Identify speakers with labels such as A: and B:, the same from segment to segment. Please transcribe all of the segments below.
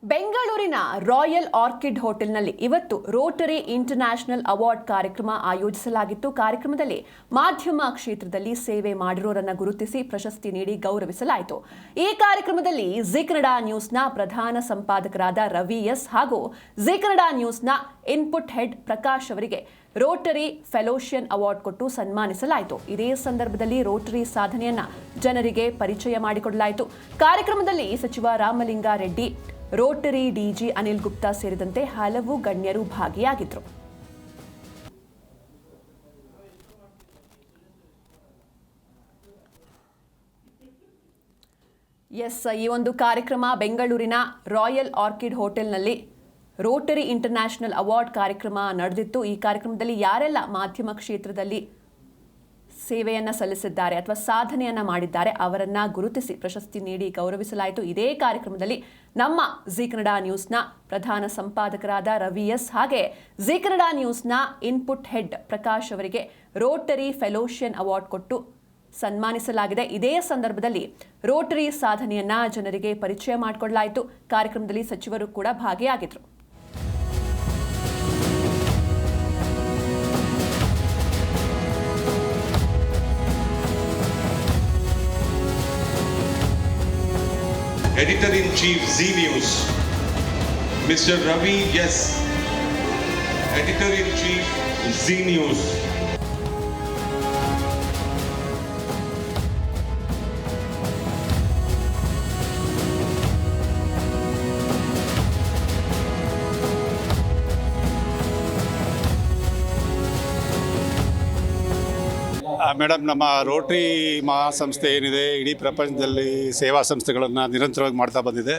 A: ಬೆಂಗಳೂರಿನ royal orchid ಹೋಟೆಲ್ನಲ್ಲಿ ಇವತ್ತು ರೋಟರಿ ಇಂಟರ್ನ್ಯಾಷನಲ್ ಅವಾರ್ಡ್ ಕಾರ್ಯಕ್ರಮ ಆಯೋಜಿಸಲಾಗಿತ್ತು. ಕಾರ್ಯಕ್ರಮದಲ್ಲಿ ಮಾಧ್ಯಮ ಕ್ಷೇತ್ರದಲ್ಲಿ ಸೇವೆ ಮಾಡಿರೋರನ್ನ ಗುರುತಿಸಿ ಪ್ರಶಸ್ತಿ ನೀಡಿ ಗೌರವಿಸಲಾಯಿತು. ಈ ಕಾರ್ಯಕ್ರಮದಲ್ಲಿ ಜಿ ಕನ್ನಡ ನ್ಯೂಸ್ನ ಪ್ರಧಾನ ಸಂಪಾದಕರಾದ ರವಿ ಎಸ್ ಹಾಗೂ ಜಿ ಕನ್ನಡ ನ್ಯೂಸ್ನ ಇನ್ಪುಟ್ ಹೆಡ್ ಪ್ರಕಾಶ್ ಅವರಿಗೆ ರೋಟರಿ ಫೆಲೋಷಿಯನ್ ಅವಾರ್ಡ್ ಕೊಟ್ಟು ಸನ್ಮಾನಿಸಲಾಯಿತು. ಇದೇ ಸಂದರ್ಭದಲ್ಲಿ ರೋಟರಿ ಸಾಧನೆಯನ್ನ ಜನರಿಗೆ ಪರಿಚಯ ಮಾಡಿಕೊಡಲಾಯಿತು. ಕಾರ್ಯಕ್ರಮದಲ್ಲಿ ಸಚಿವ ರಾಮಲಿಂಗಾರೆಡ್ಡಿ, ರೋಟರಿ ಡಿಜಿ ಅನಿಲ್ ಗುಪ್ತಾ ಸೇರಿದಂತೆ ಹಲವು ಗಣ್ಯರು ಭಾಗಿಯಾಗಿದ್ದರು. ಈ ಒಂದು ಕಾರ್ಯಕ್ರಮ ಬೆಂಗಳೂರಿನ ರಾಯಲ್ ಆರ್ಕಿಡ್ ಹೋಟೆಲ್ನಲ್ಲಿ ರೋಟರಿ ಇಂಟರ್ನ್ಯಾಷನಲ್ ಅವಾರ್ಡ್ ಕಾರ್ಯಕ್ರಮ ನಡೆದಿತ್ತು. ಈ ಕಾರ್ಯಕ್ರಮದಲ್ಲಿ ಯಾರೆಲ್ಲ ಮಾಧ್ಯಮ ಕ್ಷೇತ್ರದಲ್ಲಿ ಸೇವೆಯನ್ನ ಸಲ್ಲಿಸಿದ್ದಾರೆ ಅಥವಾ ಸಾಧನೆಯನ್ನ ಮಾಡಿದ್ದಾರೆ ಅವರನ್ನ ಗುರುತಿಸಿ ಪ್ರಶಸ್ತಿ ನೀಡಿ ಗೌರವಿಸಲಾಯಿತು. ಇದೇ ಕಾರ್ಯಕ್ರಮದಲ್ಲಿ ನಮ್ಮ ಜಿ ಕನ್ನಡ ನ್ಯೂಸ್ನ ಪ್ರಧಾನ ಸಂಪಾದಕರಾದ ರವಿ ಎಸ್ ಹಾಗೆ ಜಿ ಕನ್ನಡ ನ್ಯೂಸ್ನ ಇನ್ಪುಟ್ ಹೆಡ್ ಪ್ರಕಾಶ್ ಅವರಿಗೆ ರೋಟರಿ ಫೆಲೋಷಿಯನ್ ಅವಾರ್ಡ್ ಕೊಟ್ಟು ಸನ್ಮಾನಿಸಲಾಗಿದೆ. ಇದೇ ಸಂದರ್ಭದಲ್ಲಿ ರೋಟರಿ ಸಾಧನೆಯನ್ನ ಜನರಿಗೆ ಪರಿಚಯ ಮಾಡಿಕೊಡಲಾಯಿತು. ಕಾರ್ಯಕ್ರಮದಲ್ಲಿ ಸಚಿವರು ಕೂಡ ಭಾಗಿಯಾಗಿದ್ದರು.
B: Editor-in-Chief Z News, Mr. Ravi S. Editor-in-Chief Z News.
C: Madam, ನಮ್ಮ ರೋಟರಿ ಮಹಾಸಂಸ್ಥೆ ಏನಿದೆ ಇಡೀ ಪ್ರಪಂಚದಲ್ಲಿ ಸೇವಾ ಸಂಸ್ಥೆಗಳನ್ನು ನಿರಂತರವಾಗಿ ಮಾಡ್ತಾ ಬಂದಿದೆ.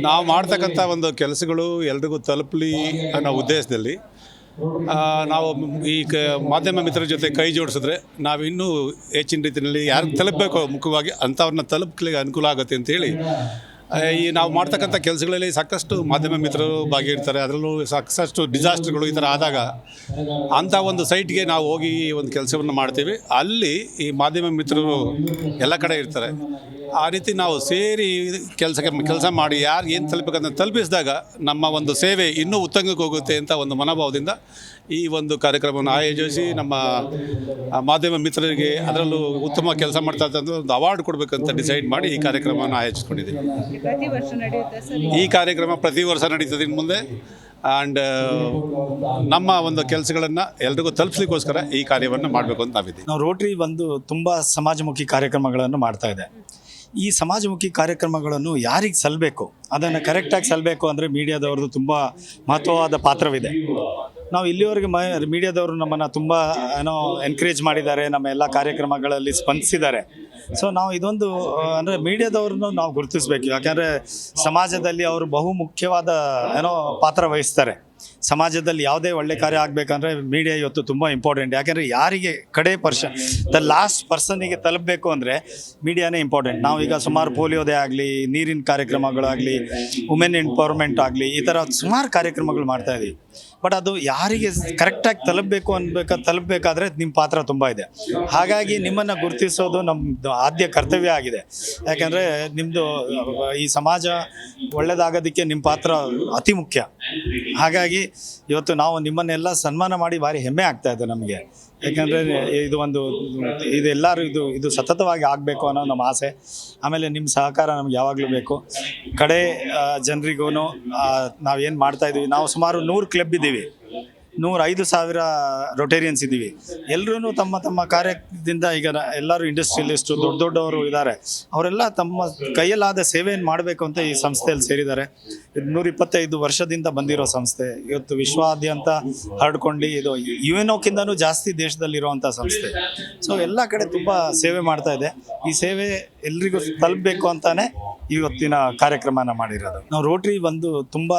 C: ನಾವು ಮಾಡ್ತಕ್ಕಂಥ ಒಂದು ಕೆಲಸಗಳು ಎಲ್ರಿಗೂ ತಲುಪಲಿ ಅನ್ನೋ ಉದ್ದೇಶದಲ್ಲಿ ನಾವು ಈ ಮಾಧ್ಯಮ ಮಿತ್ರರ ಜೊತೆ ಕೈ ಜೋಡಿಸಿದ್ರೆ ನಾವು ಇನ್ನೂ ಹೆಚ್ಚಿನ ರೀತಿಯಲ್ಲಿ ಯಾರಿಗೆ ತಲುಪಬೇಕು ಮುಖ್ಯವಾಗಿ ಅಂಥವ್ರನ್ನ ತಲುಪಲಿಕ್ಕೆ ಅನುಕೂಲ ಆಗುತ್ತೆ ಅಂತೇಳಿ ಈ ನಾವು ಮಾಡ್ತಕ್ಕಂಥ ಕೆಲಸಗಳಲ್ಲಿ ಸಾಕಷ್ಟು ಮಾಧ್ಯಮ ಮಿತ್ರರು ಭಾಗಿರ್ತಾರೆ. ಅದರಲ್ಲೂ ಸಾಕಷ್ಟು ಡಿಸಾಸ್ಟರ್ಗಳು ಈ ಥರ ಆದಾಗ ಅಂಥ ಒಂದು ಸೈಟ್ಗೆ ನಾವು ಹೋಗಿ ಒಂದು ಕೆಲಸವನ್ನು ಮಾಡ್ತೀವಿ. ಅಲ್ಲಿ ಈ ಮಾಧ್ಯಮ ಮಿತ್ರರು ಎಲ್ಲ ಕಡೆ ಇರ್ತಾರೆ. ಆ ರೀತಿ ನಾವು ಸೇರಿ ಕೆಲಸ ಮಾಡಿ ಯಾರು ಏನು ತಲುಪಬೇಕಂತ ತಲುಪಿಸಿದಾಗ ನಮ್ಮ ಒಂದು ಸೇವೆ ಇನ್ನೂ ಉತ್ತುಂಗಕ್ಕೆ ಹೋಗುತ್ತೆ ಅಂತ ಒಂದು ಮನೋಭಾವದಿಂದ ಈ ಒಂದು ಕಾರ್ಯಕ್ರಮವನ್ನು ಆಯೋಜಿಸಿ ನಮ್ಮ ಮಾಧ್ಯಮ ಮಿತ್ರರಿಗೆ ಅದರಲ್ಲೂ ಉತ್ತಮ ಕೆಲಸ ಮಾಡ್ತಾ ಇದ್ದಂಥ ಒಂದು ಅವಾರ್ಡ್ ಕೊಡಬೇಕಂತ ಡಿಸೈಡ್ ಮಾಡಿ ಈ ಕಾರ್ಯಕ್ರಮವನ್ನು ಆಯೋಜಿಸ್ಕೊಂಡಿದ್ದೀವಿ. ಈ ಕಾರ್ಯಕ್ರಮ ಪ್ರತಿ ವರ್ಷ ನಡೀತದೆ ಇನ್ನು ಮುಂದೆ. ಆ್ಯಂಡ್ ನಮ್ಮ ಒಂದು ಕೆಲಸಗಳನ್ನು ಎಲ್ರಿಗೂ ತಲುಪಿಸ್ಲಿಕ್ಕೋಸ್ಕರ ಈ ಕಾರ್ಯವನ್ನು ಮಾಡಬೇಕು ಅಂತ ನಾವಿದ್ದೀವಿ.
D: ನಾವು ರೋಟರಿ ಒಂದು ತುಂಬ ಸಮಾಜಮುಖಿ ಕಾರ್ಯಕ್ರಮಗಳನ್ನು ಮಾಡ್ತಾ ಇದೆ. ಈ ಸಮಾಜಮುಖಿ ಕಾರ್ಯಕ್ರಮಗಳನ್ನು ಯಾರಿಗೆ ಸಲ್ಲಬೇಕು, ಅದನ್ನು ಕರೆಕ್ಟಾಗಿ ಸಲ್ಲಬೇಕು ಅಂದರೆ ಮೀಡಿಯಾದವ್ರದ್ದು ತುಂಬ ಮಹತ್ವವಾದ ಪಾತ್ರವಿದೆ. ನಾವು ಇಲ್ಲಿವರೆಗೆ ಮೀಡಿಯಾದವರು ನಮ್ಮನ್ನು ತುಂಬ ಎನ್ಕರೇಜ್ ಮಾಡಿದ್ದಾರೆ, ನಮ್ಮ ಎಲ್ಲ ಕಾರ್ಯಕ್ರಮಗಳಲ್ಲಿ ಸ್ಪಂದಿಸಿದ್ದಾರೆ. ಸೊ ನಾವು ಇದೊಂದು ಅಂದರೆ ಮೀಡಿಯಾದವ್ರನ್ನು ನಾವು ಗುರುತಿಸಬೇಕು. ಯಾಕೆಂದರೆ ಸಮಾಜದಲ್ಲಿ ಅವರು ಬಹುಮುಖ್ಯವಾದ ಪಾತ್ರ ವಹಿಸ್ತಾರೆ. ಸಮಾಜದಲ್ಲಿ ಯಾವುದೇ ಒಳ್ಳೆ ಕಾರ್ಯ ಆಗಬೇಕಂದ್ರೆ ಮೀಡಿಯಾ ಇವತ್ತು ತುಂಬ ಇಂಪಾರ್ಟೆಂಟ್. ಯಾಕೆಂದರೆ ಯಾರಿಗೆ ದ ಲಾಸ್ಟ್ ಪರ್ಸನ್ನಿಗೆ ತಲುಪಬೇಕು ಅಂದರೆ ಮೀಡಿಯಾನೇ ಇಂಪಾರ್ಟೆಂಟ್. ನಾವೀಗ ಸುಮಾರು ಪೋಲಿಯೋದೇ ಆಗಲಿ, ನೀರಿನ ಕಾರ್ಯಕ್ರಮಗಳಾಗಲಿ, ವುಮೆನ್ ಎಂಪವರ್ಮೆಂಟ್ ಆಗಲಿ, ಈ ಥರ ಸುಮಾರು ಕಾರ್ಯಕ್ರಮಗಳು ಮಾಡ್ತಾಯಿದ್ದೀವಿ. ಬಟ್ ಅದು ಯಾರಿಗೆ ಕರೆಕ್ಟಾಗಿ ತಲುಪಬೇಕಾದ್ರೆ ನಿಮ್ಮ ಪಾತ್ರ ತುಂಬ ಇದೆ. ಹಾಗಾಗಿ ನಿಮ್ಮನ್ನು ಗುರುತಿಸೋದು ನಮ್ಮದು ಆದ್ಯ ಕರ್ತವ್ಯ ಆಗಿದೆ. ಯಾಕೆಂದರೆ ನಿಮ್ಮದು ಈ ಸಮಾಜ ಒಳ್ಳೆಯದಾಗೋದಕ್ಕೆ ನಿಮ್ಮ ಪಾತ್ರ ಅತಿ ಮುಖ್ಯ. ಹಾಗಾಗಿ ಇವತ್ತು ನಾವು ನಿಮ್ಮನ್ನೆಲ್ಲ ಸನ್ಮಾನ ಮಾಡಿ ಭಾರಿ ಹೆಮ್ಮೆ ಆಗ್ತಾ ಇದೆ ನಮಗೆ. ಯಾಕೆಂದರೆ ಇದು ಸತತವಾಗಿ ಆಗಬೇಕು ಅನ್ನೋ ನಮ್ಮ ಆಸೆ. ಆಮೇಲೆ ನಿಮ್ಮ ಸಹಕಾರ ನಮ್ಗೆ ಯಾವಾಗಲೂ ಬೇಕು. ಕಡೆ ಜನರಿಗೂ ನಾವೇನು ಮಾಡ್ತಾಯಿದ್ದೀವಿ, ನಾವು ಸುಮಾರು 100 ಕ್ಲಬ್ ಇದ್ದೀವಿ, 105,000 ರೊಟೇರಿಯನ್ಸ್ ಇದ್ದೀವಿ. ಎಲ್ಲರೂ ತಮ್ಮ ಕಾರ್ಯದಿಂದ ಈಗ ಎಲ್ಲರೂ ಇಂಡಸ್ಟ್ರಿಯಲಿಸ್ಟು ದೊಡ್ಡವರು ಇದ್ದಾರೆ. ಅವರೆಲ್ಲ ತಮ್ಮ ಕೈಯಲ್ಲಾದ ಸೇವೆಯನ್ನು ಮಾಡಬೇಕು ಅಂತ ಈ ಸಂಸ್ಥೆಯಲ್ಲಿ ಸೇರಿದ್ದಾರೆ. 125 ವರ್ಷದಿಂದ ಬಂದಿರೋ ಸಂಸ್ಥೆ ಇವತ್ತು ವಿಶ್ವಾದ್ಯಂತ ಹರಡ್ಕೊಂಡು ಇದು UNOಕ್ಕಿಂತನೂ ಜಾಸ್ತಿ ದೇಶದಲ್ಲಿರುವಂಥ ಸಂಸ್ಥೆ. ಸೊ ಎಲ್ಲ ಕಡೆ ತುಂಬ ಸೇವೆ ಮಾಡ್ತಾ ಇದೆ. ಈ ಸೇವೆ ಎಲ್ರಿಗೂ ತಲುಪಬೇಕು ಅಂತಾನೆ ಇವತ್ತಿನ ಕಾರ್ಯಕ್ರಮನ ಮಾಡಿರೋದು. ನಾವು ರೋಟರಿ ಒಂದು ತುಂಬ